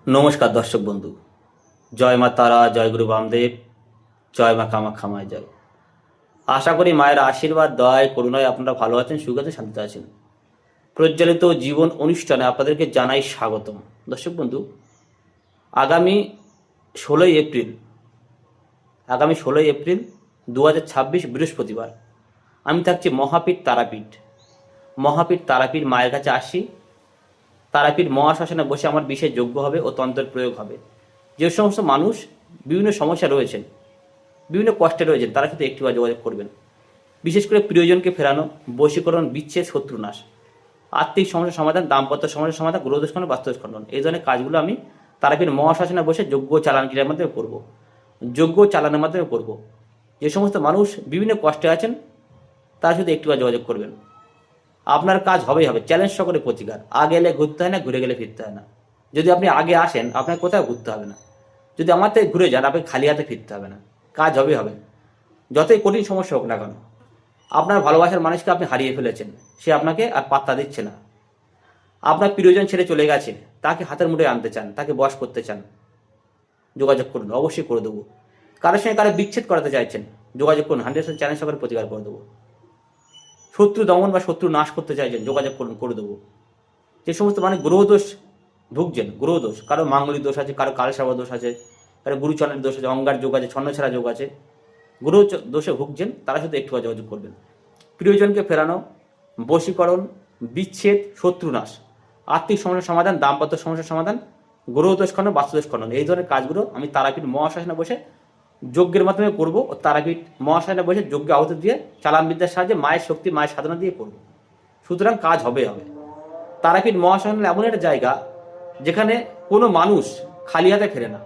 নমস্কার দর্শক বন্ধু। জয় মা তারা, জয় গুরু বামদেব, জয় মা কামাখ্যা মায় জয়। আশা করি মায়ের আশীর্বাদ, দয়, করুণায় আপনারা ভালো আছেন, সুখ আছেন, শান্তিতে আছেন। প্রজ্বলিত জীবন অনুষ্ঠানে আপনাদেরকে জানাই স্বাগতম। দর্শক বন্ধু, আগামী ষোলোই এপ্রিল আগামী 16 এপ্রিল 2026 বৃহস্পতিবার আমি থাকছি মহাপীঠ তারাপীঠ মায়ের কাছে আসি। তারাপীঠ মহাশ্মশানে বসে আমার বিশেষ যজ্ঞ হবে ও তন্ত্রের প্রয়োগ হবে। যে সমস্ত মানুষ বিভিন্ন সমস্যা রয়েছেন, বিভিন্ন কষ্টে রয়েছেন, তারা শুধু একটিবার যোগাযোগ করবেন। বিশেষ করে প্রিয়জনকে ফেরানো, বশীকরণ, বিচ্ছেদ, শত্রুনাশ, আর্থিক সমস্যার সমাধান, দাম্পত্য সমস্যার সমাধান, গ্রহদোষ খণ্ডন, বাস্তুদোষ খণ্ডন, এই ধরনের কাজগুলো আমি তারাপীঠ মহাশ্মশানে বসে যজ্ঞ চালান ক্রিয়ার মাধ্যমে করব। যজ্ঞ চালানোর মাধ্যমে করব। যে সমস্ত মানুষ বিভিন্ন কষ্টে আছেন তারা শুধু একটিবার যোগাযোগ করবেন। আপনার কাজ হবেই হবে। চ্যালেঞ্জ সকলে প্রতিকার। আগে এলে ঘুরতে হয় না, ঘুরে গেলে ফিরতে হয় না। যদি আপনি আগে আসেন, আপনার কোথাও ঘুরতে হবে না। যদি আমার থেকে ঘুরে যান, আপনি খালি হাতে ফিরতে হবে না। কাজ হবেই হবে, যতই কঠিন সমস্যা হোক না কেন। আপনার ভালোবাসার মানুষকে আপনি হারিয়ে ফেলেছেন, সে আপনাকে আর পাত্তা দিচ্ছে না। আপনার প্রিয়জন ছেড়ে চলে গেছে, তাকে হাতের মুঠোয় আনতে চান, তাকে বশ করতে চান, যোগাযোগ করুন, অবশ্যই করে দেবো। কারোর সঙ্গে কারো বিচ্ছেদ করাতে চাইছেন, যোগাযোগ করুন, 100% চ্যালেঞ্জ সকলে প্রতিকার করে দেবো। শত্রু দমন বা শত্রু নাশ করতে চাইছেন, যোগাযোগ করুন, করে দেবো। যে সমস্ত মানে গ্রহদোষ ভুগছেন, গ্রহদোষ, কারো মাঙ্গলিক দোষ আছে, কারো কালসাবা দোষ আছে, কারো গুরুচরণের দোষ আছে, অঙ্গার যোগ আছে, ছন্নছাড়া যোগ আছে, গ্রহ দোষে ভুগছেন, তারা শুধু একটু যোগাযোগ করবেন। প্রিয়জনকে ফেরানো, বশীকরণ, বিচ্ছেদ, শত্রুনাশ, আর্থিক সমস্যার সমাধান, দাম্পত্য সমস্যার সমাধান, গ্রহদোষ খণ্ডন, বাস্তুদোষ খণ্ডন, এই ধরনের কাজগুলো আমি তারাপীঠ মহাশ্মশানে বসে যজ্ঞের মাধ্যমে করবো। ও তারাপীঠ মহাশ্মশানে বসে যজ্ঞ আহুতি দিয়ে, চালান বিদ্যার সাহায্যে, মায়ের শক্তি, মায়ের সাধনা দিয়ে করবো। সুতরাং কাজ হবে হবে। তারাপীঠ মহাশ্মশান এমন একটা জায়গা যেখানে কোনো মানুষ খালি হাতে ফেরে না।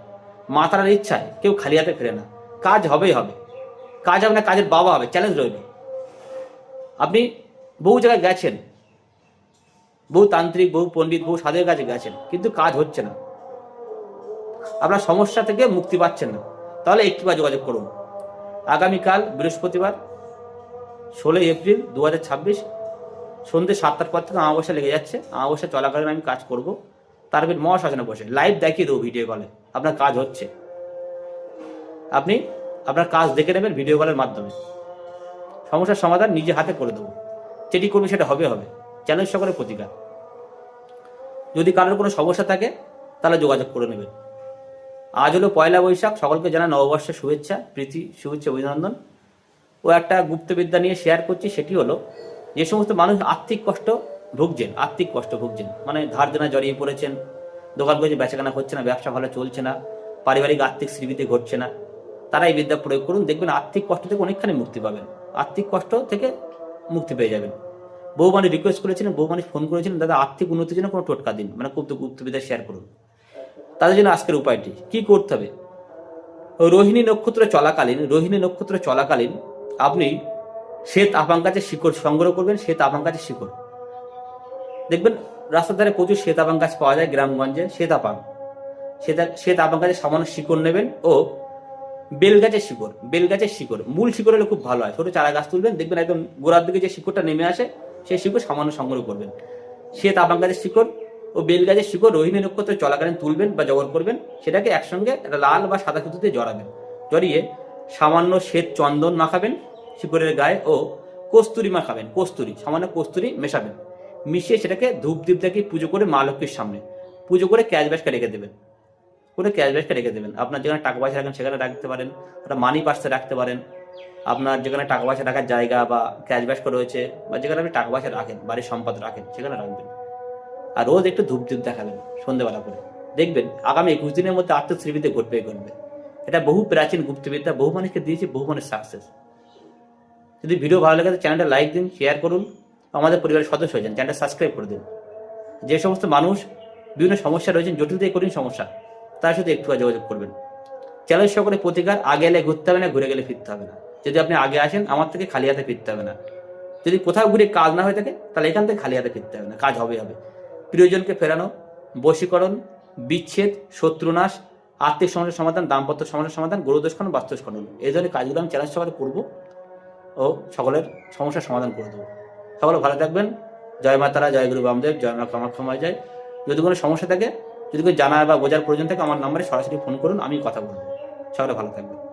মা তারার ইচ্ছায় কেউ খালি হাতে ফেরে না। কাজ হবেই হবে। কাজ হবে না, কাজের বাবা হবে। চ্যালেঞ্জ রইল। আপনি বহু জায়গায় গেছেন, বহু তান্ত্রিক, বহু পণ্ডিত, বহু সাধুর কাছে গেছেন, কিন্তু কাজ হচ্ছে না। আপনার সমস্যা থেকে মুক্তি পাচ্ছেন না। তাহলে একটিবার যোগাযোগ করুন। আগামীকাল বৃহস্পতিবার 16 এপ্রিল 2026 সন্ধ্যে 7টার পর থেকে অমাবস্যা লেগে যাচ্ছে। অমাবস্যা চলাকালীন আমি কাজ করব। তারাপীঠ মহাশ্মশানে বসে লাইভ দেখিয়ে দেবো, ভিডিও কলে। আপনার কাজ হচ্ছে, আপনি আপনার কাজ দেখে নেবেন ভিডিও কলের মাধ্যমে। সমস্যার সমাধান নিজে হাতে করে দেবো। যেটি করবে সেটা হবে হবে। চ্যালেঞ্জ সকলের প্রতিকার। যদি কারোর কোনো সমস্যা থাকে তাহলে যোগাযোগ করে নেবেন। আজ হলো 1 বৈশাখ। সকলকে জানা নববর্ষের শুভেচ্ছা, প্রীতি, শুভেচ্ছা, অভিনন্দন। ও একটা গুপ্তবিদ্যা নিয়ে শেয়ার করছি। সেটি হলো, যে সমস্ত মানুষ আর্থিক কষ্ট ভুগছেন, মানে ধার দেনা জড়িয়ে পড়েছেন, দোকান করে বেচাকেনা হচ্ছে না, ব্যবসা ভালো চলছে না, পারিবারিক আর্থিক শ্রীবৃদ্ধি ঘটছে না, তারা এই বিদ্যা প্রয়োগ করুন। দেখবেন আর্থিক কষ্ট থেকে অনেকখানি মুক্তি পাবেন। আর্থিক কষ্ট থেকে মুক্তি পেয়ে যাবেন। বহু মানুষ রিকোয়েস্ট করেছিলেন, বহু মানুষ ফোন করেছিলেন, দাদা আর্থিক উন্নতির জন্য কোনো টোটকা দিন, মানে গুপ্তবিদ্যা শেয়ার করুন। তাদের জন্য আজকের উপায়টি কি করতে হবে। রোহিণী নক্ষত্র চলাকালীন আপনি শ্বেত আপাং গাছের শিকড় সংগ্রহ করবেন। শ্বেত আপাং গাছের শিকড় দেখবেন রাস্তার ধারে প্রচুর শ্বেত আপাং গাছ পাওয়া যায় গ্রামগঞ্জে। শ্বেত আপাং গাছের সামান্য শিকড় নেবেন ও বেল গাছের শিকড়, মূল শিকড় হলে খুব ভালো হয়। ছোট চারা গাছ তুলবেন, দেখবেন একদম গোড়ার দিকে যে শিকড়টা নেমে আসে, সেই শিকড় সামান্য সংগ্রহ করবেন। শ্বেত আপাং গাছের শিকড় ও বেল গাছের শিকড় রোহিণী নক্ষত্র চলাকালীন তুলবেন বা জোগাড় করবেন। সেটাকে একসঙ্গে একটা লাল বা সাদা সুতোতে জড়াবেন। জড়িয়ে সামান্য শ্বেত চন্দন মাখাবেন শিকড়ের গায়ে ও সামান্য কস্তুরি মেশাবেন। মিশিয়ে সেটাকে ধূপ দ্বীপ দেখে পুজো করে মা লক্ষ্মীর সামনে পুজো করে ক্যাশ ব্যাসকে রেখে দেবেন। আপনার যেখানে টাকা পয়সা রাখেন সেখানে রাখতে পারেন, ওটা মানি পার্সে রাখতে পারেন। আপনার যেখানে টাকা পয়সা রাখার জায়গা বা ক্যাশ ব্যাস রয়েছে, বা যেখানে আপনি টাকা পয়সা রাখেন, বাড়ির সম্পদ রাখেন, সেখানে রাখবেন। আর রোজ একটু ধূপ দ্বীপ দেখাবেন সন্ধ্যেবেলা করে। দেখবেন আগামী 21 দিনের মধ্যে আর্থিক শ্রীবৃদ্ধি ঘটবে। এটা বহু প্রাচীন গুপ্তবিদ্যা, বহু মানুষকে দিয়েছে, বহু মানুষ সাকসেস। যদি ভিডিও ভালো লাগে চ্যানেলটা লাইক দিন, শেয়ার করুন, আমাদের পরিবারের সদস্য হয়ে যান, চ্যানেলটা সাবস্ক্রাইব করে দিন। যে সমস্ত মানুষ বিভিন্ন সমস্যা রয়েছেন, জটিল থেকে কঠিন সমস্যা, তার সাথে একটু যোগাযোগ করবেন। চ্যালেঞ্জ সকলে প্রতিকার। আগে এলে ঘুরতে হবে না, ঘুরে গেলে ফিরতে হবে না। যদি আপনি আগে আসেন, আমার থেকে খালি হাতে ফিরতে হবে না। যদি কোথাও ঘুরে কাজ না হয়ে থাকে, তাহলে এখান থেকে খালি হাতে ফিরতে হবে না। কাজ হবে হবে। প্রিয়জনকে ফেরানো, বশীকরণ, বিচ্ছেদ, শত্রুনাশ, আর্থিক সমস্যার সমাধান, দাম্পত্য সমস্যার সমাধান, গ্রহদোষ খণ্ডন, বাস্তুদোষ খণ্ডন, এই ধরনের কাজগুলো আমি চ্যালেঞ্জ সকলে করবো ও সকলের সমস্যার সমাধান করে দেবো। সকলে ভালো থাকবেন। জয় মা তারা, জয় গুরু বামদেব, জয় মা কামাখ্যা মায় জয়। যদি কোনো সমস্যা থাকে যদি কেউ জানার বা বোঝার প্রয়োজন থাকে আমার নাম্বারে সরাসরি ফোন করুন, আমি কথা বলবো। সকলে ভালো থাকবেন।